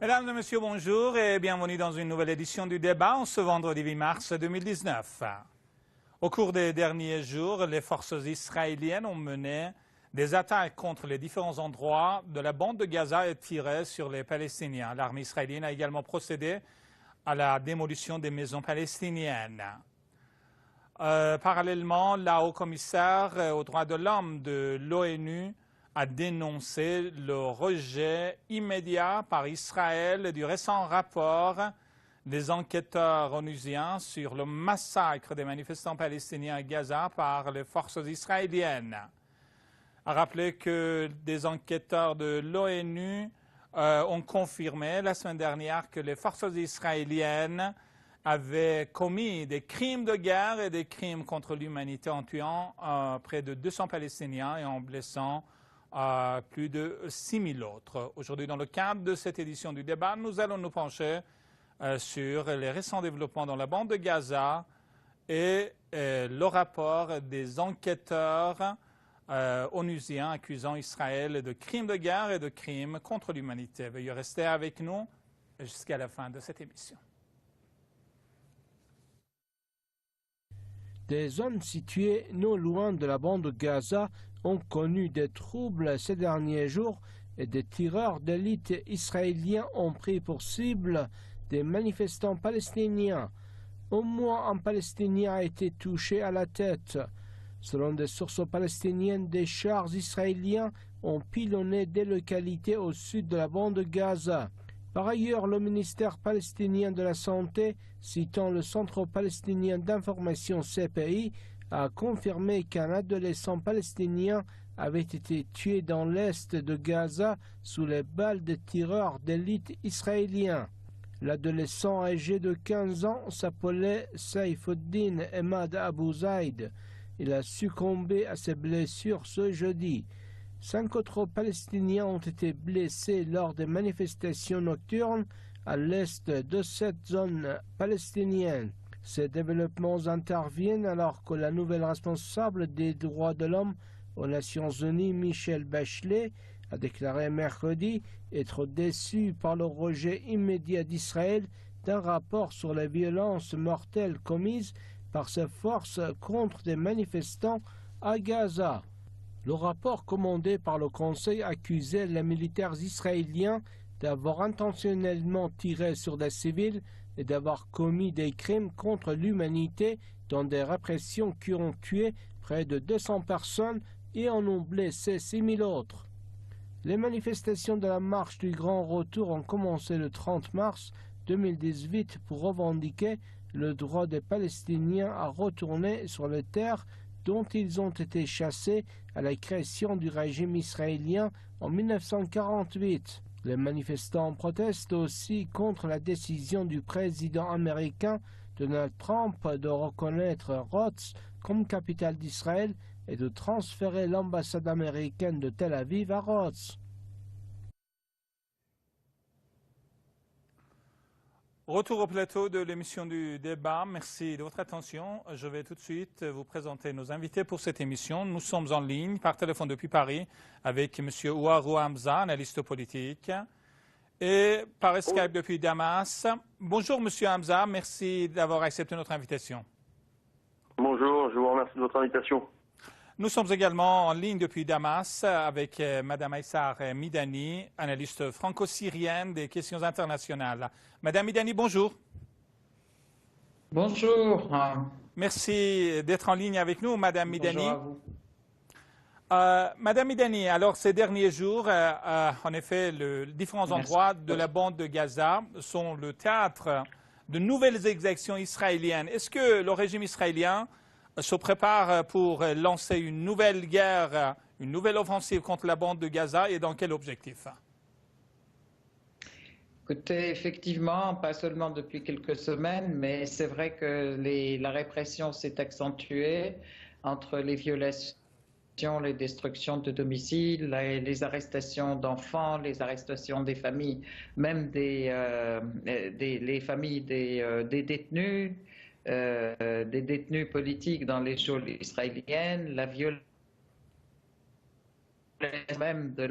Mesdames et messieurs, bonjour et bienvenue dans une nouvelle édition du débat en ce vendredi 8 mars 2019. Au cours des derniers jours, les forces israéliennes ont mené des attaques contre les différents endroits de la bande de Gaza et tiré sur les Palestiniens. L'armée israélienne a également procédé à la démolition des maisons palestiniennes. Parallèlement, la haut-commissaire aux droits de l'homme de l'ONU a dénoncé le rejet immédiat par Israël du récent rapport des enquêteurs onusiens sur le massacre des manifestants palestiniens à Gaza par les forces israéliennes. A rappelé que des enquêteurs de l'ONU ont confirmé la semaine dernière que les forces israéliennes avaient commis des crimes de guerre et des crimes contre l'humanité en tuant près de 200 Palestiniens et en blessant plus de 6 000 autres. Aujourd'hui, dans le cadre de cette édition du débat, nous allons nous pencher sur les récents développements dans la bande de Gaza et le rapport des enquêteurs onusiens accusant Israël de crimes de guerre et de crimes contre l'humanité. Veuillez rester avec nous jusqu'à la fin de cette émission. Des zones situées non loin de la bande de Gaza ont connu des troubles ces derniers jours et des tireurs d'élite israéliens ont pris pour cible des manifestants palestiniens. Au moins un Palestinien a été touché à la tête. Selon des sources palestiniennes, des chars israéliens ont pilonné des localités au sud de la bande de Gaza. Par ailleurs, le ministère palestinien de la Santé, citant le Centre palestinien d'information CPI, a confirmé qu'un adolescent palestinien avait été tué dans l'est de Gaza sous les balles des tireurs d'élite israéliens. L'adolescent âgé de 15 ans s'appelait Saifuddin Emad Abu Zaid. Il a succombé à ses blessures ce jeudi. 5 autres Palestiniens ont été blessés lors des manifestations nocturnes à l'est de cette zone palestinienne. Ces développements interviennent alors que la nouvelle responsable des droits de l'homme aux Nations Unies, Michelle Bachelet, a déclaré mercredi être déçue par le rejet immédiat d'Israël d'un rapport sur les violences mortelles commises par ses forces contre des manifestants à Gaza. Le rapport commandé par le Conseil accusait les militaires israéliens d'avoir intentionnellement tiré sur des civils et d'avoir commis des crimes contre l'humanité dans des répressions qui ont tué près de 200 personnes et en ont blessé 6 000 autres. Les manifestations de la marche du Grand Retour ont commencé le 30 mars 2018 pour revendiquer le droit des Palestiniens à retourner sur les terres dont ils ont été chassés à la création du régime israélien en 1948. Les manifestants protestent aussi contre la décision du président américain Donald Trump de reconnaître Rhodes comme capitale d'Israël et de transférer l'ambassade américaine de Tel Aviv à Rhodes. Retour au plateau de l'émission du débat. Merci de votre attention. Je vais tout de suite vous présenter nos invités pour cette émission. Nous sommes en ligne par téléphone depuis Paris avec M. Ouarou Hamza, analyste politique, et par Skype depuis Damas. Bonjour M. Hamza, merci d'avoir accepté notre invitation. Bonjour, je vous remercie de votre invitation. Nous sommes également en ligne depuis Damas avec Mme Aïssar Midani, analyste franco-syrienne des questions internationales. Madame Midani, bonjour. Bonjour. Merci d'être en ligne avec nous, Madame Midani. Bonjour à vous. Madame Midani, alors ces derniers jours, en effet, les différents endroits de la bande de Gaza sont le théâtre de nouvelles exactions israéliennes. Est-ce que le régime israélien se prépare pour lancer une nouvelle guerre, une nouvelle offensive contre la bande de Gaza et dans quel objectif? Écoutez, effectivement, pas seulement depuis quelques semaines, mais c'est vrai que la répression s'est accentuée entre les violations, les destructions de domiciles, les arrestations d'enfants, les arrestations des familles, même les familles des détenus. Des détenus politiques dans les geôles israéliennes, la violence même de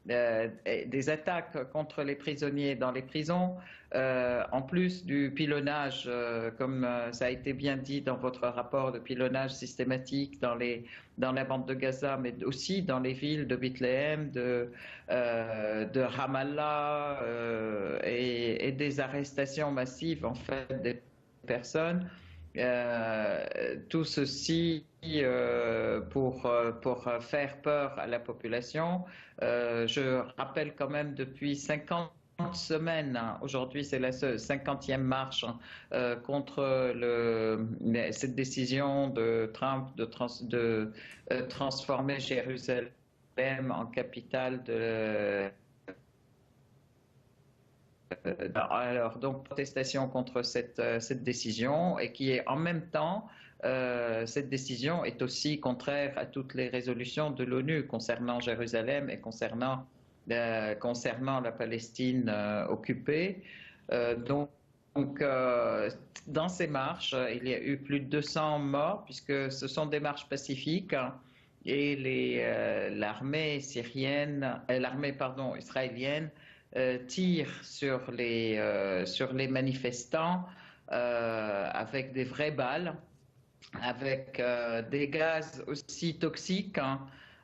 des attaques contre les prisonniers dans les prisons, en plus du pilonnage, comme ça a été bien dit dans votre rapport, de pilonnage systématique dans la bande de Gaza, mais aussi dans les villes de Bethléem, de Ramallah, et des arrestations massives en fait des personnes. Tout ceci pour faire peur à la population. Je rappelle quand même depuis 50 semaines, hein, aujourd'hui c'est la 50e marche contre cette décision de Trump de transformer Jérusalem en capitale de alors, donc, protestation contre cette décision et qui est en même temps, cette décision est aussi contraire à toutes les résolutions de l'ONU concernant Jérusalem et concernant la Palestine occupée. Donc, dans ces marches, il y a eu plus de 200 morts puisque ce sont des marches pacifiques. Et l'armée israélienne tire sur les manifestants avec des vraies balles, avec des gaz aussi toxiques, hein,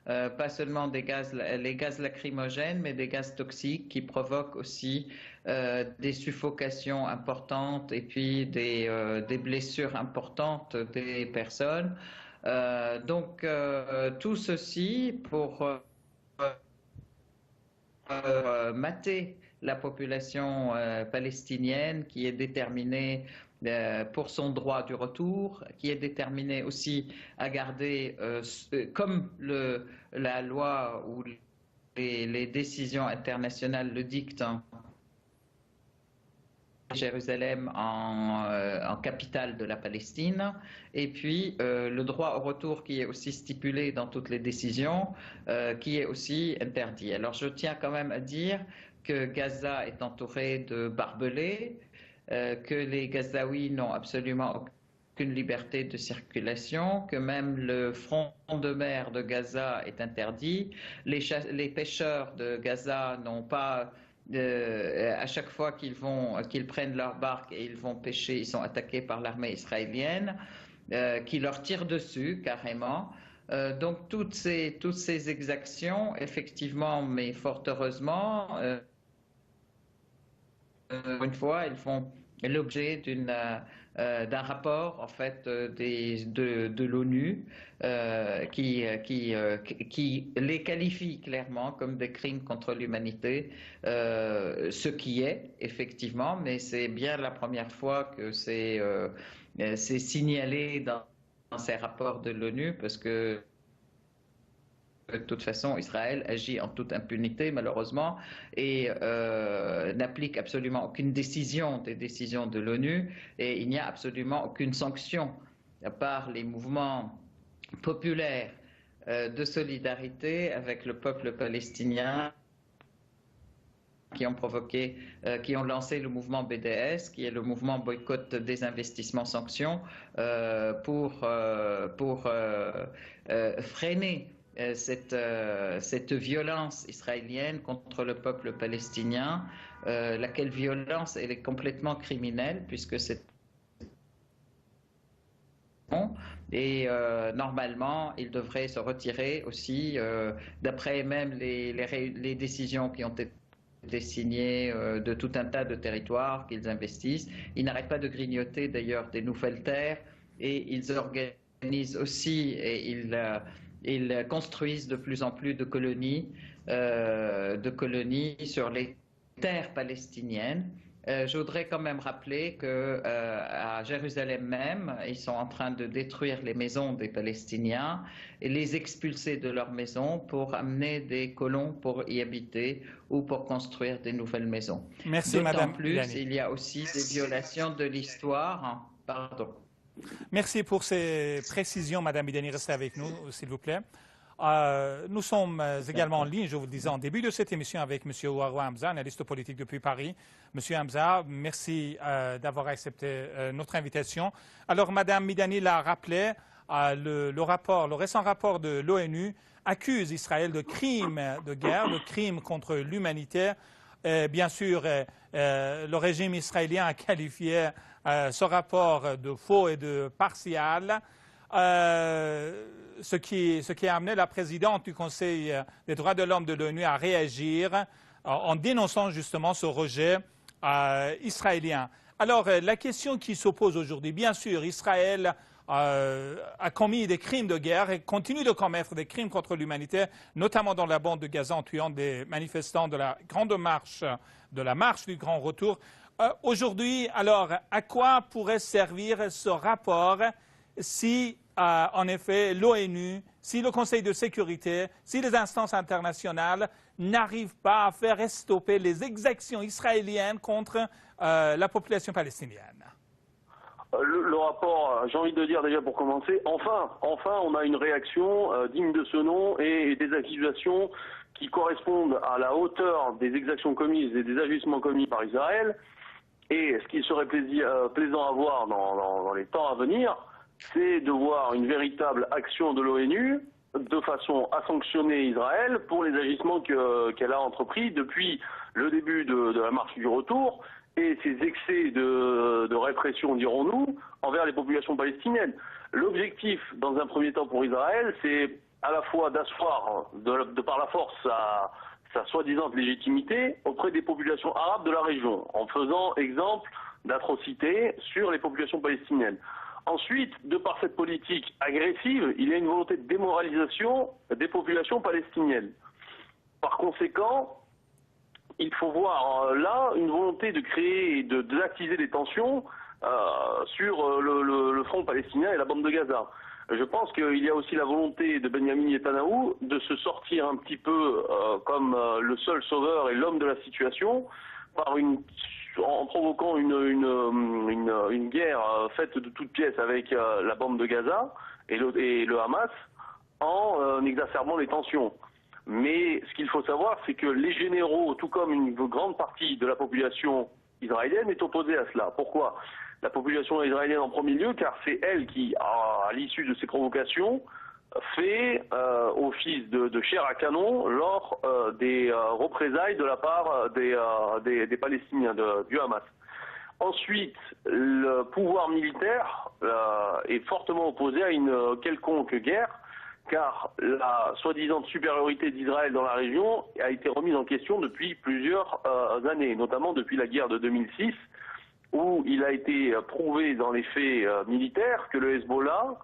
pas seulement les gaz lacrymogènes, mais des gaz toxiques qui provoquent aussi des suffocations importantes et puis des blessures importantes des personnes. Donc tout ceci pour mater la population palestinienne qui est déterminée pour son droit du retour, qui est déterminée aussi à garder, comme la loi ou les décisions internationales le dictent, hein, Jérusalem en capitale de la Palestine, et puis le droit au retour qui est aussi stipulé dans toutes les décisions, qui est aussi interdit. Alors je tiens quand même à dire que Gaza est entouré de barbelés, que les Gazaouis n'ont absolument aucune liberté de circulation, que même le front de mer de Gaza est interdit, les pêcheurs de Gaza n'ont pas... à chaque fois qu'ils prennent leur barque et ils vont pêcher, ils sont attaqués par l'armée israélienne qui leur tire dessus carrément. Donc toutes ces exactions, effectivement, mais fort heureusement, une fois, elles font l'objet d'un rapport en fait de l'ONU qui les qualifie clairement comme des crimes contre l'humanité, ce qui est effectivement, mais c'est bien la première fois que c'est signalé dans ces rapports de l'ONU, parce que de toute façon, Israël agit en toute impunité, malheureusement, et n'applique absolument aucune des décisions de l'ONU, et il n'y a absolument aucune sanction, à part les mouvements populaires de solidarité avec le peuple palestinien qui ont lancé le mouvement BDS, qui est le mouvement boycott des investissements sanctions, pour freiner cette violence israélienne contre le peuple palestinien, laquelle violence elle est complètement criminelle puisque c'est et normalement il devrait se retirer aussi, d'après même les décisions qui ont été signées de tout un tas de territoires qu'ils investissent. Ils n'arrêtent pas de grignoter d'ailleurs des nouvelles terres et ils organisent aussi et ils construisent de plus en plus de colonies sur les terres palestiniennes. Je voudrais quand même rappeler qu'à Jérusalem même, ils sont en train de détruire les maisons des Palestiniens et les expulser de leurs maisons pour amener des colons pour y habiter ou pour construire des nouvelles maisons. Merci, Madame D'autant plus, Bidani. il y a aussi des violations de l'histoire. Pardon. Merci pour ces précisions, Madame Bidani. Restez avec nous, s'il vous plaît. Nous sommes également en ligne, je vous le disais en début de cette émission, avec M. Ouarwa Hamza, analyste politique depuis Paris. M. Hamza, merci d'avoir accepté notre invitation. Alors, Madame Bidani l'a rappelé, le récent rapport de l'ONU accuse Israël de crimes de guerre, de crimes contre l'humanité. Bien sûr, le régime israélien a qualifié ce rapport de faux et de partial, ce qui a amené la présidente du Conseil des droits de l'homme de l'ONU à réagir en dénonçant justement ce rejet israélien. Alors, la question qui s'oppose aujourd'hui, bien sûr, Israël a commis des crimes de guerre et continue de commettre des crimes contre l'humanité, notamment dans la bande de Gaza en tuant des manifestants de la grande marche, de la marche du grand retour. Aujourd'hui, alors, à quoi pourrait servir ce rapport si, en effet, l'ONU, si le Conseil de sécurité, si les instances internationales n'arrivent pas à faire stopper les exactions israéliennes contre la population palestinienne? Le rapport, j'ai envie de dire déjà pour commencer, enfin, on a une réaction digne de ce nom et des accusations qui correspondent à la hauteur des exactions commises et des agissements commis par Israël. Et ce qui serait plaisant à voir dans les temps à venir, c'est de voir une véritable action de l'ONU de façon à sanctionner Israël pour les agissements qu'elle a entrepris depuis le début de la marche du retour et ses excès de répression, dirons-nous, envers les populations palestiniennes. L'objectif, dans un premier temps pour Israël, c'est à la fois d'asseoir de par la force sa soi-disant légitimité auprès des populations arabes de la région, en faisant exemple d'atrocités sur les populations palestiniennes. Ensuite, de par cette politique agressive, il y a une volonté de démoralisation des populations palestiniennes. Par conséquent, il faut voir là une volonté de créer et d'attiser des tensions sur le front palestinien et la bande de Gaza. Je pense qu'il y a aussi la volonté de Benyamin Netanyahou de se sortir un petit peu comme le seul sauveur et l'homme de la situation en provoquant une guerre faite de toutes pièces avec la bande de Gaza et le Hamas en exacerbant les tensions. Mais ce qu'il faut savoir, c'est que les généraux, tout comme une grande partie de la population israélienne, est opposée à cela. Pourquoi ? La population israélienne en premier lieu, car c'est elle qui, à l'issue de ces provocations, fait office de chair à canon lors des représailles de la part des Palestiniens, du Hamas. Ensuite, le pouvoir militaire est fortement opposé à une quelconque guerre, car la soi-disant supériorité d'Israël dans la région a été remise en question depuis plusieurs années, notamment depuis la guerre de 2006, où il a été prouvé dans les faits militaires que le Hezbollah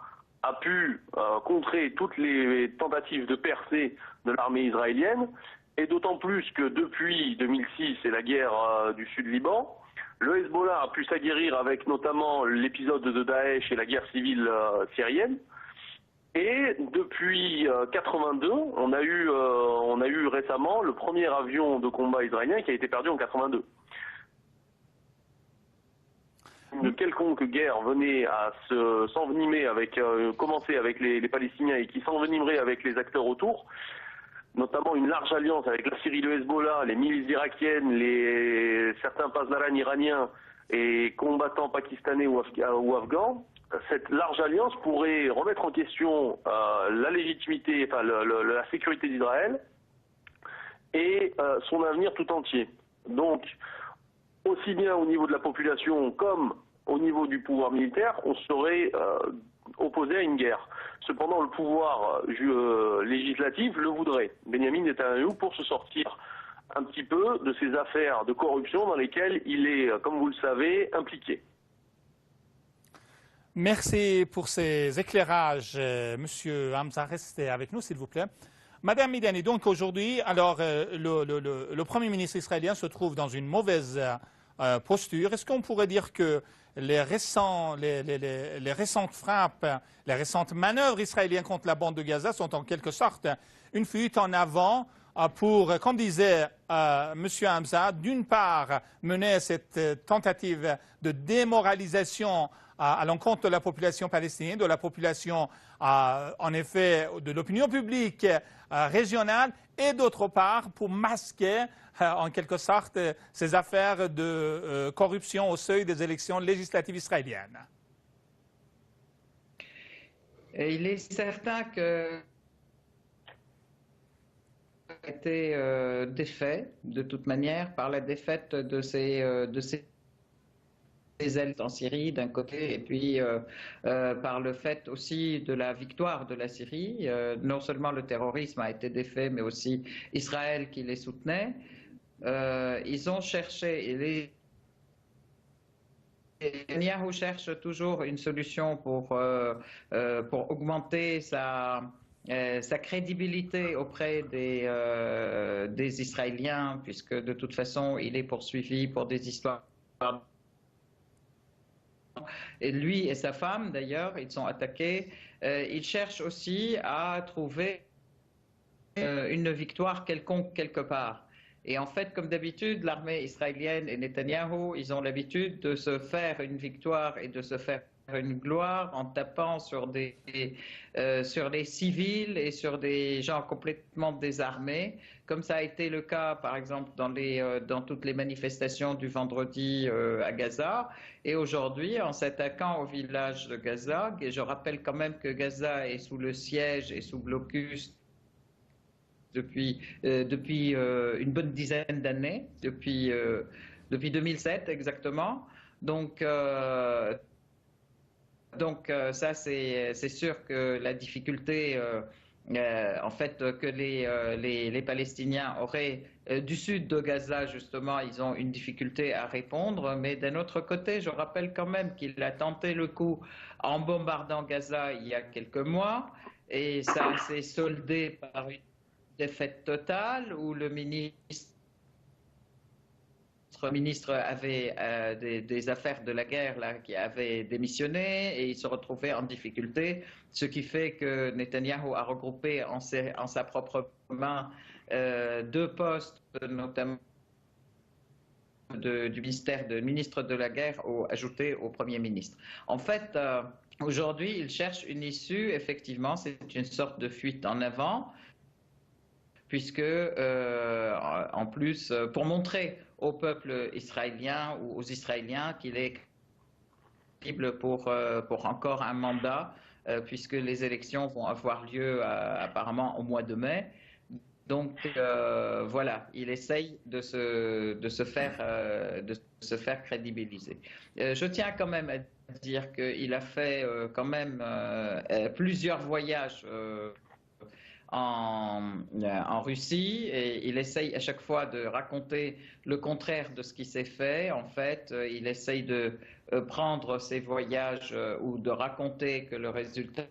a pu contrer toutes les tentatives de percée de l'armée israélienne, et d'autant plus que depuis 2006 et la guerre du Sud-Liban, le Hezbollah a pu s'aguerrir avec notamment l'épisode de Daesh et la guerre civile syrienne. Et depuis 82, on a eu récemment le premier avion de combat israélien qui a été perdu en 82. Une quelconque guerre venait à s'envenimer commencer avec les Palestiniens et qui s'envenimerait avec les acteurs autour, notamment une large alliance avec la Syrie, le Hezbollah, les milices irakiennes, certains Pasdaran iraniens et combattants pakistanais ou afghans. Cette large alliance pourrait remettre en question la légitimité, enfin la sécurité d'Israël et son avenir tout entier. Donc, aussi bien au niveau de la population comme au niveau du pouvoir militaire, on serait opposé à une guerre. Cependant, le pouvoir législatif le voudrait. Benyamin Netanyahou pour se sortir un petit peu de ces affaires de corruption dans lesquelles il est, comme vous le savez, impliqué. Merci pour ces éclairages, Monsieur Hamza. Restez avec nous, s'il vous plaît. Madame Midani, donc aujourd'hui, alors le Premier ministre israélien se trouve dans une mauvaise posture. Est-ce qu'on pourrait dire que les récentes frappes, les récentes manœuvres israéliennes contre la bande de Gaza sont en quelque sorte une fuite en avant pour, comme disait M. Hamza, d'une part mener cette tentative de démoralisation à l'encontre de la population palestinienne, de la population, en effet, de l'opinion publique régionale, et d'autre part pour masquer, en quelque sorte, ces affaires de corruption au seuil des élections législatives israéliennes. Et il est certain que a été défait de toute manière par la défaite de ses alliés en Syrie d'un côté et puis par le fait aussi de la victoire de la Syrie. Non seulement le terrorisme a été défait, mais aussi Israël qui les soutenait. Ils ont cherché, Netanyahou cherche toujours une solution pour augmenter sa crédibilité auprès des Israéliens, puisque de toute façon, il est poursuivi pour des histoires. Et lui et sa femme, d'ailleurs, ils sont attaqués. Il cherche aussi à trouver une victoire quelconque quelque part. Et en fait, comme d'habitude, l'armée israélienne et Netanyahou, ils ont l'habitude de se faire une victoire et de se faire une gloire en tapant sur les civils et sur des gens complètement désarmés, comme ça a été le cas, par exemple, dans toutes les manifestations du vendredi à Gaza. Et aujourd'hui, en s'attaquant au village de Gaza, et je rappelle quand même que Gaza est sous le siège et sous blocus depuis une bonne dizaine d'années, depuis 2007 exactement. Donc ça, c'est sûr que la difficulté, en fait, que les Palestiniens auraient du sud de Gaza, justement, ils ont une difficulté à répondre. Mais d'un autre côté, je rappelle quand même qu'il a tenté le coup en bombardant Gaza il y a quelques mois, et ça s'est soldé par une défaite totale où le ministre avait des affaires de la guerre là, qui avait démissionné et il se retrouvait en difficulté, ce qui fait que Netanyahou a regroupé en sa propre main deux postes, notamment du ministre de la guerre ajouté au Premier ministre. En fait, aujourd'hui, il cherche une issue, effectivement, c'est une sorte de fuite en avant, puisque, en plus, pour montrer au peuple israélien ou aux Israéliens qu'il est crédible pour encore un mandat, puisque les élections vont avoir lieu apparemment au mois de mai. Donc voilà, il essaye de se faire crédibiliser. Je tiens quand même à dire qu'il a fait quand même plusieurs voyages en Russie, et il essaye à chaque fois de raconter le contraire de ce qui s'est fait. En fait, il essaye de prendre ses voyages ou de raconter que le résultat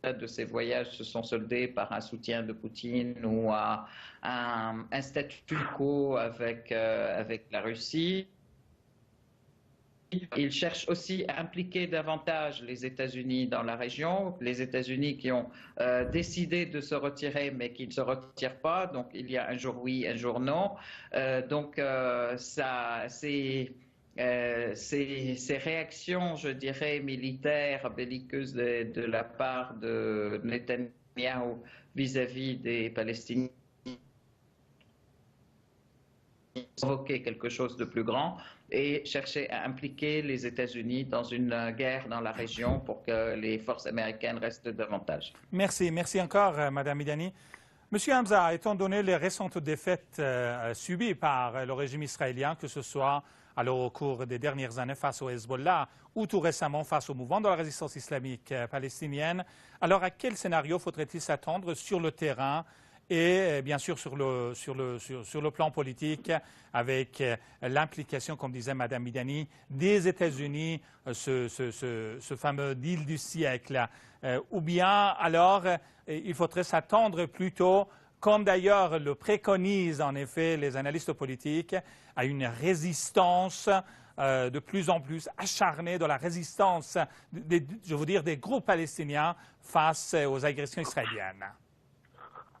de ces voyages se sont soldés par un soutien de Poutine ou un statu quo avec la Russie. Il cherche aussi à impliquer davantage les États-Unis dans la région, les États-Unis qui ont décidé de se retirer mais qui ne se retirent pas, donc il y a un jour oui, un jour non. Donc ces réactions, je dirais, militaires, belliqueuses de la part de Netanyahou vis-à-vis des Palestiniens provoquer quelque chose de plus grand et chercher à impliquer les États-Unis dans une guerre dans la région pour que les forces américaines restent davantage. Merci encore, Madame Midani. Monsieur Hamza, étant donné les récentes défaites subies par le régime israélien, que ce soit alors au cours des dernières années face au Hezbollah ou tout récemment face au mouvement de la résistance islamique palestinienne, alors à quel scénario faudrait-il s'attendre sur le terrain et bien sûr sur le plan politique, avec l'implication, comme disait Mme Midani, des États-Unis, ce fameux deal du siècle. Ou bien alors il faudrait s'attendre plutôt, comme d'ailleurs le préconisent en effet les analystes politiques, à une résistance de plus en plus acharnée de la résistance, des groupes palestiniens face aux agressions israéliennes.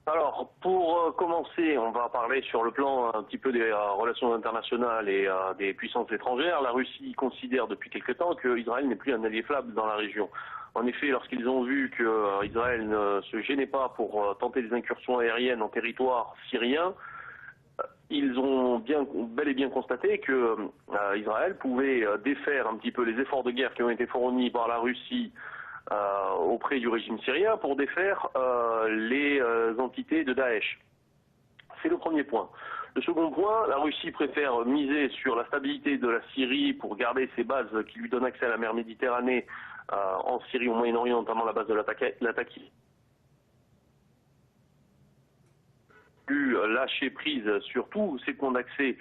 Alors, pour commencer, on va parler sur le plan un petit peu des relations internationales et des puissances étrangères. La Russie considère depuis quelque temps qu'Israël n'est plus un allié fiable dans la région. En effet, lorsqu'ils ont vu qu'Israël ne se gênait pas pour tenter des incursions aériennes en territoire syrien, ils ont bel et bien constaté que Israël pouvait défaire un petit peu les efforts de guerre qui ont été fournis par la Russie auprès du régime syrien pour défaire les entités de Daesh. C'est le premier point. Le second point, la Russie préfère miser sur la stabilité de la Syrie pour garder ses bases qui lui donnent accès à la mer Méditerranée en Syrie, au Moyen-Orient, notamment la base de l'Ataki. Lâcher prise sur tous ces points d'accès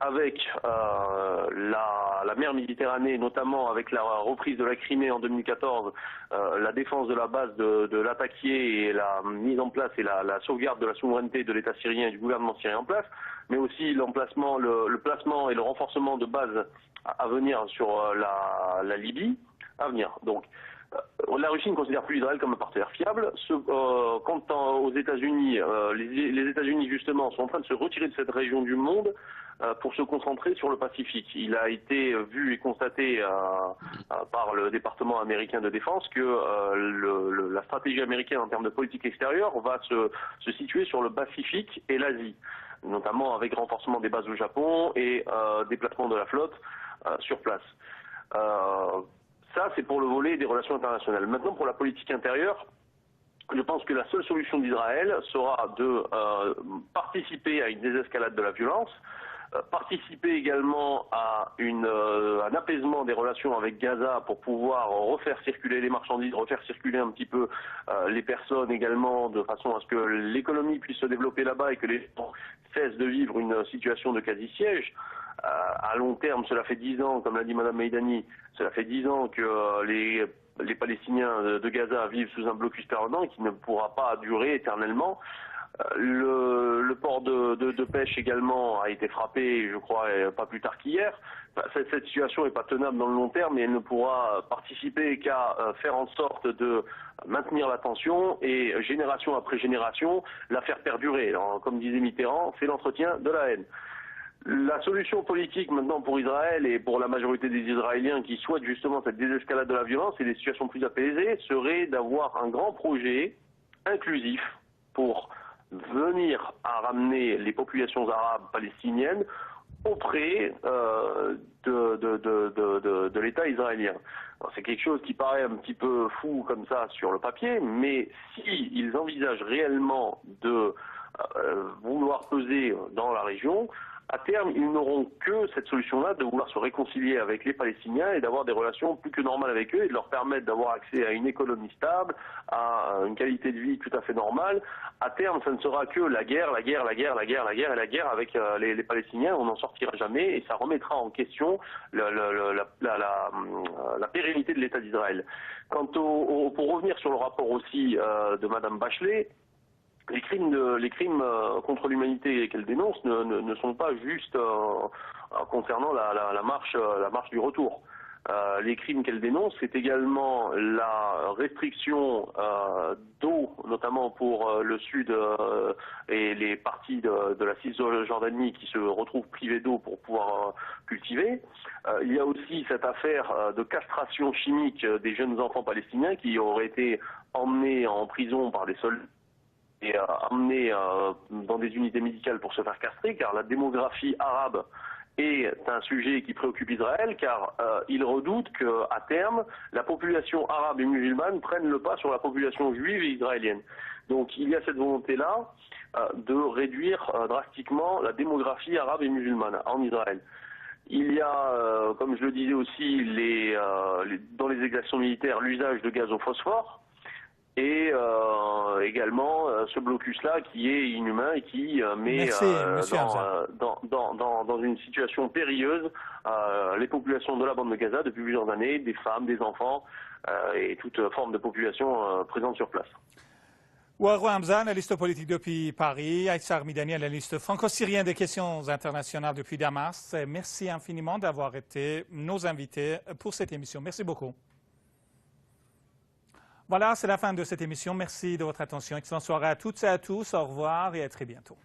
avec la mer Méditerranée, notamment avec la reprise de la Crimée en 2014, la défense de la base de l'Atakié et la mise en place et la sauvegarde de la souveraineté de l'État syrien et du gouvernement syrien en place, mais aussi l'emplacement, le placement et le renforcement de bases à venir sur la Libye à venir. Donc, la Russie ne considère plus Israël comme un partenaire fiable. Quant aux États-Unis, les États-Unis justement sont en train de se retirer de cette région du monde pour se concentrer sur le Pacifique. Il a été vu et constaté par le département américain de défense que la stratégie américaine en termes de politique extérieure va se situer sur le Pacifique et l'Asie, notamment avec renforcement des bases au Japon et déplacement de la flotte sur place. Ça, c'est pour le volet des relations internationales. Maintenant, pour la politique intérieure, je pense que la seule solution d'Israël sera de participer à une désescalade de la violence, participer également à un apaisement des relations avec Gaza pour pouvoir refaire circuler les marchandises, refaire circuler un petit peu les personnes également, de façon à ce que l'économie puisse se développer là-bas et que les gens cessent de vivre une situation de quasi-siège. À long terme, cela fait 10 ans, comme l'a dit Mme Meidani, cela fait 10 ans que les Palestiniens de Gaza vivent sous un blocus permanent qui ne pourra pas durer éternellement. Le port de pêche également a été frappé, je crois, pas plus tard qu'hier. Cette situation n'est pas tenable dans le long terme et elle ne pourra participer qu'à faire en sorte de maintenir la tension et génération après génération la faire perdurer. Alors, comme disait Mitterrand, c'est l'entretien de la haine. La solution politique maintenant pour Israël et pour la majorité des Israéliens qui souhaitent justement cette désescalade de la violence et des situations plus apaisées serait d'avoir un grand projet inclusif pour venir à ramener les populations arabes palestiniennes auprès de l'État israélien. C'est quelque chose qui paraît un petit peu fou comme ça sur le papier, mais s'ils envisagent réellement de vouloir peser dans la région, à terme, ils n'auront que cette solution-là de vouloir se réconcilier avec les Palestiniens et d'avoir des relations plus que normales avec eux et de leur permettre d'avoir accès à une économie stable, à une qualité de vie tout à fait normale. À terme, ça ne sera que la guerre avec les Palestiniens. On n'en sortira jamais et ça remettra en question la pérennité de l'État d'Israël. Pour revenir sur le rapport aussi de Mme Bachelet, les crimes contre l'humanité qu'elle dénonce ne sont pas juste concernant la marche du retour. Les crimes qu'elle dénonce, c'est également la restriction d'eau, notamment pour le sud et les parties de la Cisjordanie qui se retrouvent privées d'eau pour pouvoir cultiver. Il y a aussi cette affaire de castration chimique des jeunes enfants palestiniens qui auraient été emmenés en prison par des soldats et amenés dans des unités médicales pour se faire castrer, car la démographie arabe est un sujet qui préoccupe Israël, car il redoute qu'à terme, la population arabe et musulmane prenne le pas sur la population juive et israélienne. Donc il y a cette volonté-là de réduire drastiquement la démographie arabe et musulmane en Israël. Il y a, comme je le disais aussi, dans les exactions militaires, l'usage de gaz au phosphore, et également ce blocus-là qui est inhumain et qui met dans une situation périlleuse les populations de la bande de Gaza depuis plusieurs années, des femmes, des enfants et toute forme de population présente sur place. Ouarou Hamza, analyste politique depuis Paris, Aïssar Midani, analyste franco-syrien des questions internationales depuis Damas. Merci infiniment d'avoir été nos invités pour cette émission. Merci beaucoup. Voilà, c'est la fin de cette émission. Merci de votre attention. Excellente soirée à toutes et à tous. Au revoir et à très bientôt.